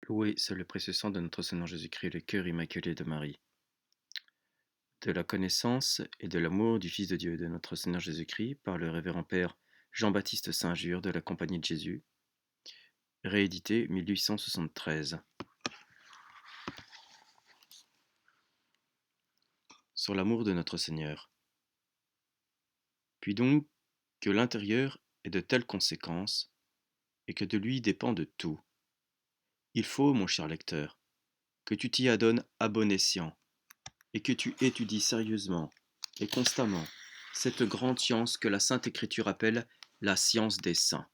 Loué soit le précieux sang de notre Seigneur Jésus-Christ, le cœur immaculé de Marie. De la connaissance et de l'amour du Fils de Dieu, de notre Seigneur Jésus-Christ, par le révérend Père Jean-Baptiste Saint-Jure de la Compagnie de Jésus, réédité 1873. Sur l'amour de notre Seigneur. Puis donc que l'intérieur est de telles conséquences, et que de lui dépend de tout. Il faut, mon cher lecteur, que tu t'y adonnes à bon escient, et que tu étudies sérieusement et constamment cette grande science que la Sainte Écriture appelle la science des saints.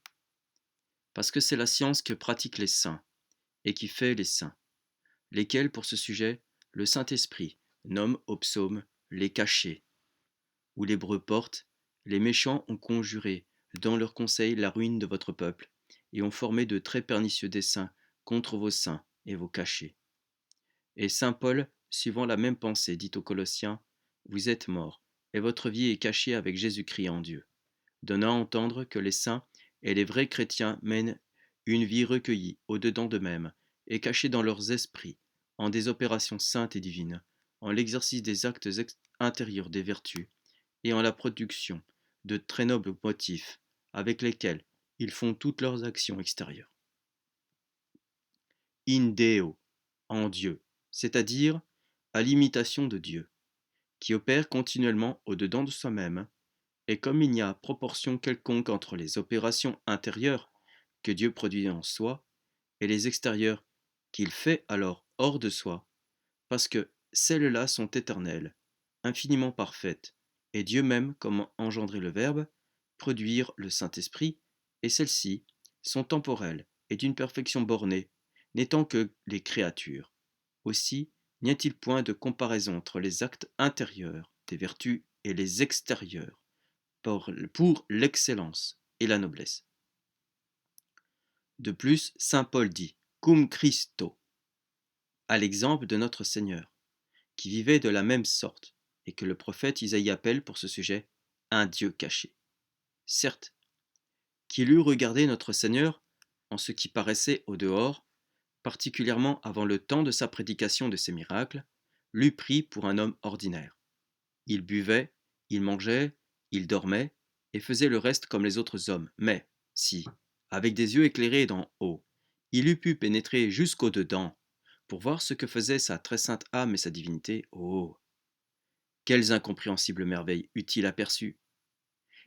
Parce que c'est la science que pratiquent les saints et qui fait les saints, lesquels, pour ce sujet, le Saint-Esprit nomme au psaume les cachés, où l'Hébreu porte les méchants ont conjuré dans leur conseil la ruine de votre peuple et ont formé de très pernicieux desseins contre vos saints et vos cachés. Et saint Paul, suivant la même pensée, dit aux Colossiens, vous êtes morts, et votre vie est cachée avec Jésus-Christ en Dieu, donnant à entendre que les saints et les vrais chrétiens mènent une vie recueillie au-dedans d'eux-mêmes et cachée dans leurs esprits, en des opérations saintes et divines, en l'exercice des actes intérieurs des vertus et en la production de très nobles motifs avec lesquels ils font toutes leurs actions extérieures. In Deo, en Dieu, c'est-à-dire à l'imitation de Dieu, qui opère continuellement au-dedans de soi-même, et comme il n'y a proportion quelconque entre les opérations intérieures que Dieu produit en soi et les extérieures qu'il fait alors hors de soi, parce que celles-là sont éternelles, infiniment parfaites, et Dieu même, comme engendrer le Verbe, produire le Saint-Esprit, et celles-ci sont temporelles et d'une perfection bornée, n'étant que les créatures. Aussi, n'y a-t-il point de comparaison entre les actes intérieurs des vertus et les extérieurs pour l'excellence et la noblesse. De plus, saint Paul dit cum Christo, à l'exemple de notre Seigneur, qui vivait de la même sorte, et que le prophète Isaïe appelle pour ce sujet un Dieu caché. Certes, qu'il eût regardé notre Seigneur en ce qui paraissait au dehors, particulièrement avant le temps de sa prédication de ses miracles, l'eût pris pour un homme ordinaire. Il buvait, il mangeait, il dormait, et faisait le reste comme les autres hommes. Mais, si, avec des yeux éclairés d'en haut, il eût pu pénétrer jusqu'au dedans, pour voir ce que faisait sa très sainte âme et sa divinité, oh, quelles incompréhensibles merveilles eût-il aperçues!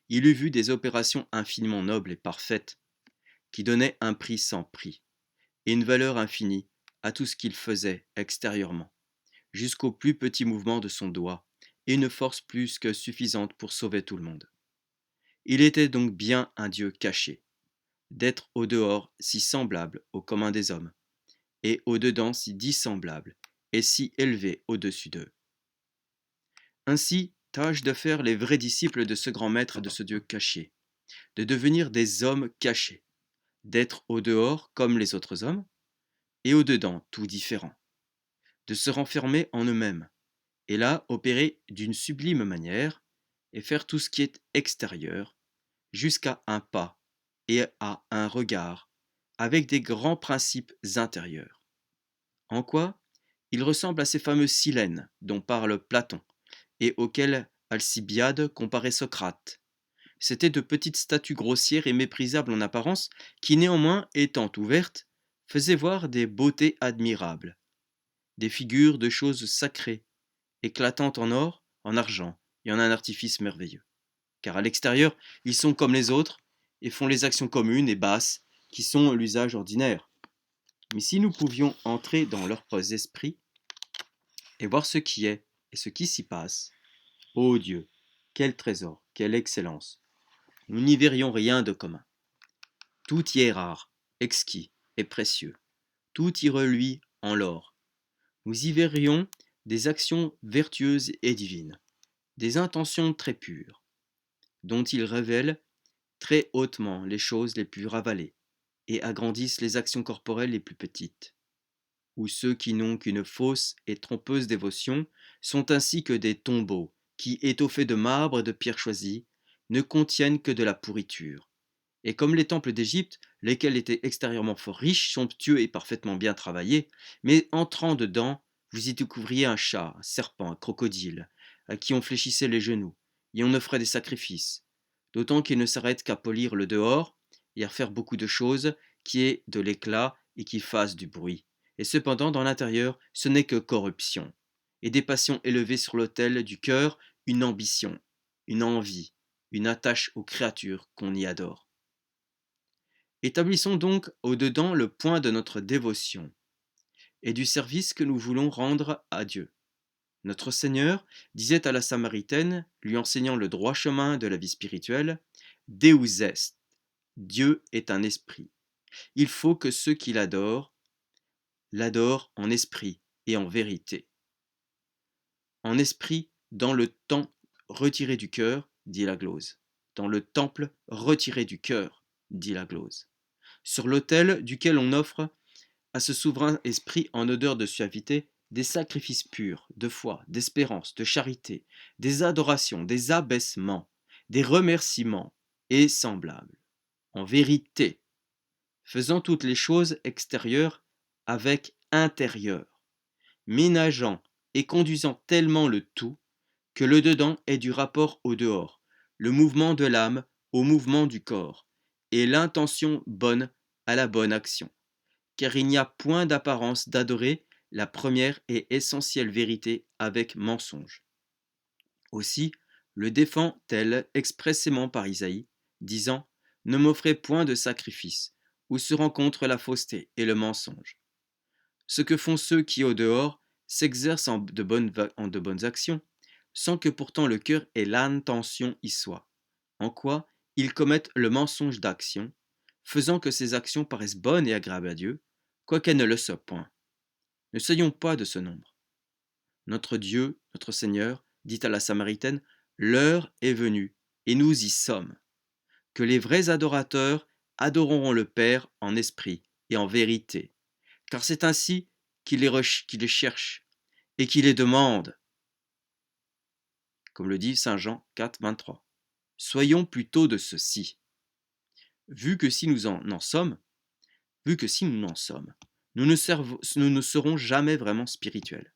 Il eût vu des opérations infiniment nobles et parfaites, qui donnaient un prix sans prix, et une valeur infinie à tout ce qu'il faisait extérieurement, jusqu'au plus petit mouvement de son doigt, et une force plus que suffisante pour sauver tout le monde. Il était donc bien un Dieu caché, d'être au dehors si semblable au commun des hommes, et au dedans si dissemblable, et si élevé au-dessus d'eux. Ainsi, tâche de faire les vrais disciples de ce grand maître et de ce Dieu caché, de devenir des hommes cachés, d'être au dehors comme les autres hommes, et au dedans tout différent, de se renfermer en eux-mêmes, et là opérer d'une sublime manière, et faire tout ce qui est extérieur, jusqu'à un pas et à un regard, avec des grands principes intérieurs. En quoi il ressemble à ces fameux silènes dont parle Platon, et auxquels Alcibiade comparait Socrate. C'étaient de petites statues grossières et méprisables en apparence, qui néanmoins, étant ouvertes, faisaient voir des beautés admirables, des figures de choses sacrées, éclatantes en or, en argent et en un artifice merveilleux. Car à l'extérieur, ils sont comme les autres et font les actions communes et basses qui sont l'usage ordinaire. Mais si nous pouvions entrer dans leurs esprits et voir ce qui est et ce qui s'y passe, ô Dieu, quel trésor, quelle excellence! Nous n'y verrions rien de commun. Tout y est rare, exquis et précieux. Tout y reluit en l'or. Nous y verrions des actions vertueuses et divines, des intentions très pures, dont il révèle très hautement les choses les plus ravalées et agrandissent les actions corporelles les plus petites. Ou ceux qui n'ont qu'une fausse et trompeuse dévotion sont ainsi que des tombeaux qui, étoffés de marbre et de pierres choisies, ne contiennent que de la pourriture, Et comme les temples d'Égypte, lesquels étaient extérieurement fort riches, somptueux et parfaitement bien travaillés, mais entrant dedans, vous y découvriez un chat, un serpent, un crocodile, à qui on fléchissait les genoux, et on offrait des sacrifices, d'autant qu'ils ne s'arrêtent qu'à polir le dehors et à faire beaucoup de choses, qui aient de l'éclat et qui fassent du bruit. Et cependant, dans l'intérieur, ce n'est que corruption, et des passions élevées sur l'autel du cœur, une ambition, une envie, une attache aux créatures qu'on y adore. Établissons donc au-dedans le point de notre dévotion et du service que nous voulons rendre à Dieu. Notre Seigneur disait à la Samaritaine, lui enseignant le droit chemin de la vie spirituelle, Deus est, Dieu est un esprit. Il faut que ceux qui l'adorent en esprit et en vérité. En esprit, dans le temps retiré du cœur, dit la glose. Dans le temple retiré du cœur, dit la glose. Sur l'autel duquel on offre à ce souverain esprit en odeur de suavité des sacrifices purs, de foi, d'espérance, de charité, des adorations, des abaissements, des remerciements et semblables. En vérité, faisant toutes les choses extérieures avec intérieur, ménageant et conduisant tellement le tout que le dedans est du rapport au dehors, le mouvement de l'âme au mouvement du corps, et l'intention bonne à la bonne action. Car il n'y a point d'apparence d'adorer la première et essentielle vérité avec mensonge. Aussi le défend-elle expressément par Isaïe, disant « Ne m'offrez point de sacrifice, où se rencontre la fausseté et le mensonge. » Ce que font ceux qui, au dehors, s'exercent en de bonnes actions, sans que pourtant le cœur et l'intention y soient, en quoi ils commettent le mensonge d'action, faisant que ces actions paraissent bonnes et agréables à Dieu, quoiqu'elles ne le soient point. Ne soyons pas de ce nombre. Notre Dieu, notre Seigneur, dit à la Samaritaine, l'heure est venue, et nous y sommes, que les vrais adorateurs adoreront le Père en esprit et en vérité, car c'est ainsi qu'il les cherche et qu'il les demande, comme le dit Saint Jean 4, 23. Soyons plutôt de ceci. Vu que si nous en sommes, nous ne serons jamais vraiment spirituels.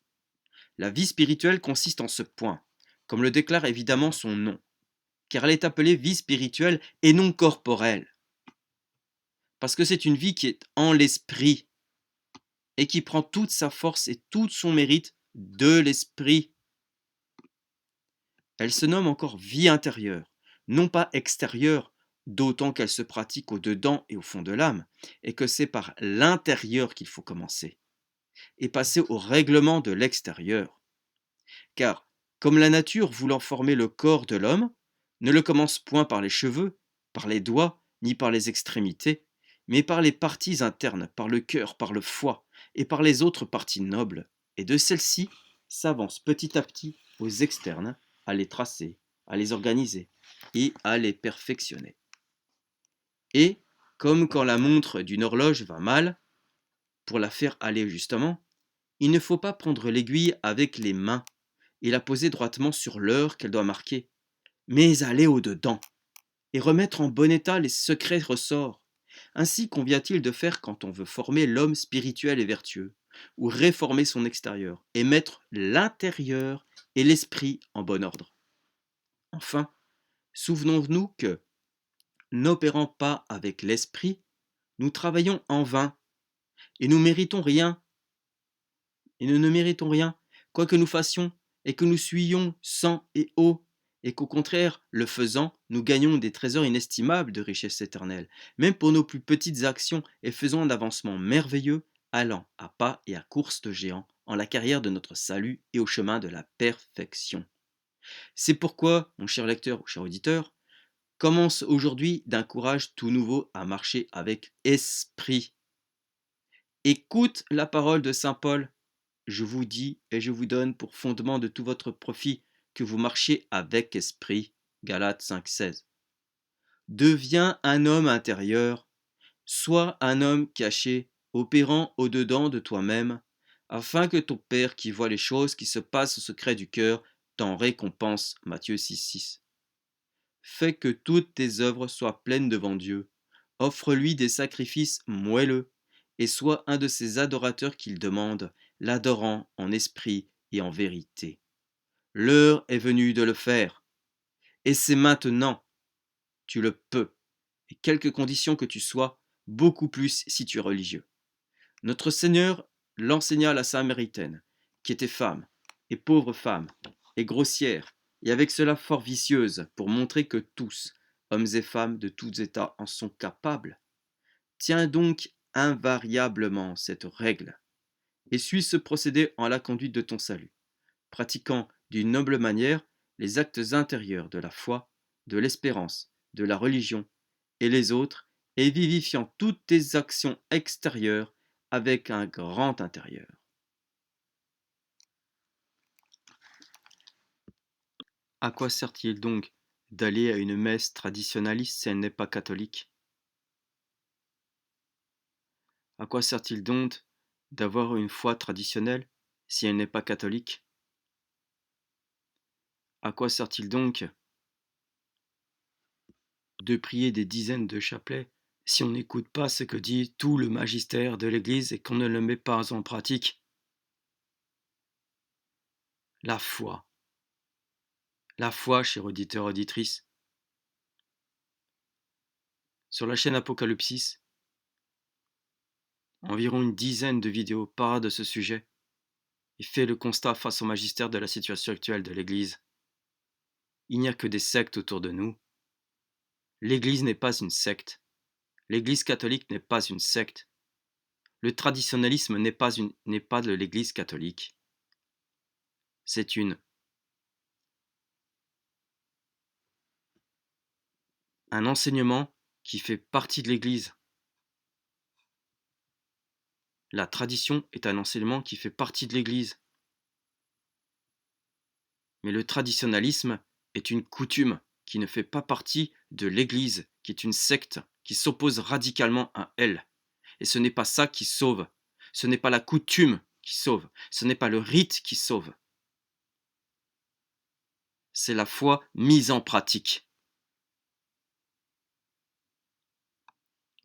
La vie spirituelle consiste en ce point, comme le déclare évidemment son nom, car elle est appelée vie spirituelle et non corporelle, parce que c'est une vie qui est en l'esprit et qui prend toute sa force et tout son mérite de l'esprit. Elle se nomme encore vie intérieure, non pas extérieure, d'autant qu'elle se pratique au-dedans et au fond de l'âme, et que c'est par l'intérieur qu'il faut commencer, et passer au règlement de l'extérieur. Car, comme la nature voulant former le corps de l'homme, ne le commence point par les cheveux, par les doigts, ni par les extrémités, mais par les parties internes, par le cœur, par le foie, et par les autres parties nobles, et de celles-ci s'avance petit à petit aux externes, à les tracer, à les organiser, et à les perfectionner. Et, comme quand la montre d'une horloge va mal, pour la faire aller justement, il ne faut pas prendre l'aiguille avec les mains et la poser droitement sur l'heure qu'elle doit marquer, mais aller au-dedans et remettre en bon état les secrets ressorts. Ainsi convient-il de faire quand on veut former l'homme spirituel et vertueux, ou réformer son extérieur, et mettre l'intérieur et l'esprit en bon ordre. Enfin, souvenons-nous que, n'opérant pas avec l'esprit, nous travaillons en vain, et nous ne méritons rien, quoi que nous fassions, et que nous suivions sang et eau, et qu'au contraire, le faisant, nous gagnons des trésors inestimables de richesse éternelle, même pour nos plus petites actions, et faisons un avancement merveilleux, allant à pas et à course de géant, en la carrière de notre salut et au chemin de la perfection. C'est pourquoi, mon cher lecteur ou cher auditeur, commence aujourd'hui d'un courage tout nouveau à marcher avec esprit. Écoute la parole de saint Paul. Je vous dis et je vous donne pour fondement de tout votre profit que vous marchiez avec esprit. Galates 5,16. Deviens un homme intérieur, sois un homme caché, opérant au-dedans de toi-même, afin que ton Père qui voit les choses qui se passent au secret du cœur t'en récompense. Matthieu 6,6. Fais que toutes tes œuvres soient pleines devant Dieu, Offre-lui des sacrifices moelleux, et sois un de ces adorateurs qu'il demande, l'adorant en esprit et en vérité. L'heure est venue de le faire, et c'est maintenant. Tu le peux, et quelque condition que tu sois, beaucoup plus si tu es religieux. Notre Seigneur l'enseigna à la Samaritaine, qui était femme, et pauvre femme, et grossière, et avec cela fort vicieuse, pour montrer que tous, hommes et femmes de tous états, en sont capables. Tiens donc invariablement cette règle, et suis ce procédé en la conduite de ton salut, pratiquant d'une noble manière les actes intérieurs de la foi, de l'espérance, de la religion, et les autres, et vivifiant toutes tes actions extérieures avec un grand intérieur. À quoi sert-il donc d'aller à une messe traditionnaliste si elle n'est pas catholique? À quoi sert-il donc d'avoir une foi traditionnelle si elle n'est pas catholique? À quoi sert-il donc de prier des dizaines de chapelets si on n'écoute pas ce que dit tout le magistère de l'Église et qu'on ne le met pas en pratique? La foi. La foi, chers auditeurs, auditrices. Sur la chaîne Apocalypsis, environ une dizaine de vidéos parlent de ce sujet et fait le constat face au magistère de la situation actuelle de l'Église. Il n'y a que des sectes autour de nous. L'Église n'est pas une secte. L'Église catholique n'est pas une secte. Le traditionnalisme n'est pas de l'Église catholique. C'est un enseignement qui fait partie de l'Église. La tradition est un enseignement qui fait partie de l'Église. Mais le traditionnalisme est une coutume qui ne fait pas partie de l'Église, qui est une secte qui s'oppose radicalement à elle. Et ce n'est pas ça qui sauve. Ce n'est pas la coutume qui sauve. Ce n'est pas le rite qui sauve. C'est la foi mise en pratique.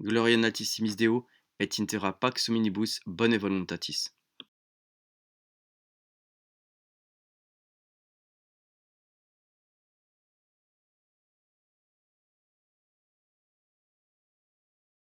Gloria natissimis Deo et intera pax hominibus bone voluntatis.